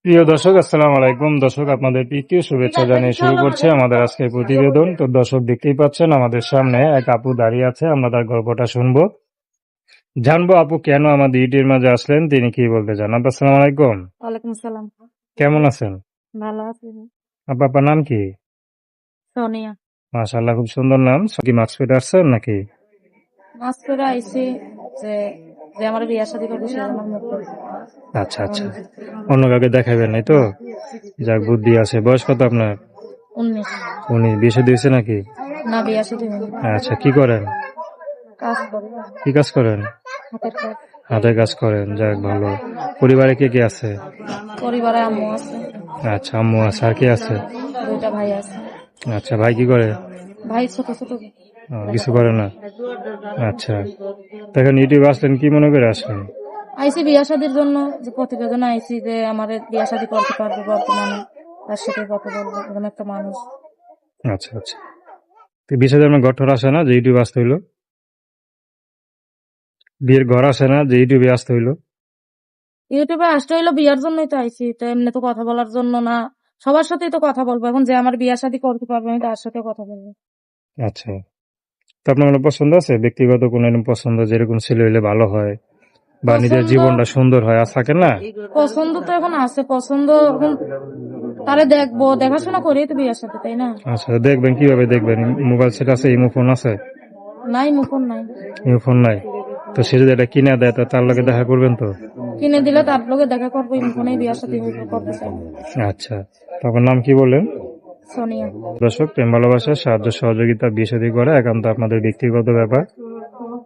প্রিয় দর্শক, আসসালামু আলাইকুম। দর্শক, আপনাদের প্রীতি শুভেচ্ছা জানিয়ে শুরু করছে আমাদের আজকের প্রতিবেদন। তো দর্শক, দেখতেই পাচ্ছেন আমাদের সামনে এক আপু দাঁড়িয়ে আছে। আমরা তার গল্পটা শুনবো, জানবো আপু কেন আমাদের ইউটিউবের মাঝে আসলেন, তিনি কি বলতে চান। আপু, আসসালামু আলাইকুম। ওয়ালাইকুম আসসালাম। কেমন আছেন? ভালো আছি। আপু, আপনার নাম কি? সোনিয়া। মাশাআল্লাহ, খুব সুন্দর নাম। কি মাস্ক পেটে আসছেন নাকি? মাস করে আইছি যে যে আমার বিয়ার শাদী করবে সে আমার মুখ করবে। আচ্ছা আচ্ছা, অন্য কাউকে দেখাবেন নাই তো? যাক, বুদ্ধি আছে। বয়স কত আপনার? 19। উনি বিয়ে দিয়েছে নাকি? না, বিয়ার শাদী হয়নি। আচ্ছা, কি করেন? কাজ করে, কি কাজ করেন? হাতের কাজ। হাতের কাজ করেন, যাক ভালো। পরিবারে কে কে আছে? পরিবারে আম্মু আছে, আচ্ছা, আম্মু আছে, আর কে আছে? 2টা ভাই আছে। আচ্ছা, ভাই কি করে? ভাই ছোট ছোট কিছু লেখাপড়া করে না। আচ্ছা, তো এখন ইউটিউবে আসলেন, কি মনে করে আসলেন? আইসি বিয়া শাদীর জন্য, যে প্রতিবেদন আইসি যে আমার বিয়া শাদী করতে পারবে বর্তমানে, তার সাথে কথা বলবো, এরকম একটা মানুষ। আচ্ছা আচ্ছা, তো বিশেষ আমার ঘর টর আসে না যে ইউটিউবে আসতে হইলো? বিয়ের ঘর আসে না যে ইউটিউবে আসতে হইলো? ইউটিউবে আসতে হইলো বিয়ার জন্যই তো আইসি, তো এমনি তো কথা বলার জন্য না। সবার সাথেই তো কথা বলবো, এখন যে আমার বিয়া শাদী করতে পারবে আমি তার সাথে কথা বলবো। আচ্ছা, তো আপনার কোনো পছন্দ আছে? ব্যক্তিগত কোনো এরকম পছন্দ, যেরকম ছেলে হইলে ভালো হয় বা নিজের পছন্দ জীবনটা সুন্দর হয়, আর থাকে না? পছন্দ তো এখন আছে, পছন্দ এখন তারে দেখবো, দেখাশোনা করেই তো বিয়ের সাথে, তাই না? আচ্ছা, দেখবেন কিভাবে দেখবেন? মোবাইল সেট আছে? ইমো ফোন আছে? নাই, মুখন নাই। ইমো ফোন নাই? তো সে যদি এটা কিনে দেয়, তো তার লগে দেখা করবেন তো? কিনে দিলে তার লোকে দেখা করবো, মুখনেই বিয়ের সাথে করতে চাই। আচ্ছা, তো আপনার নাম কি বললেন? সোনিয়া। দর্শক, প্রেম ভালোবাসা সাহায্য সহযোগিতা বিয়ে শাদী করা একান্ত আপনাদের ব্যক্তিগত ব্যাপার।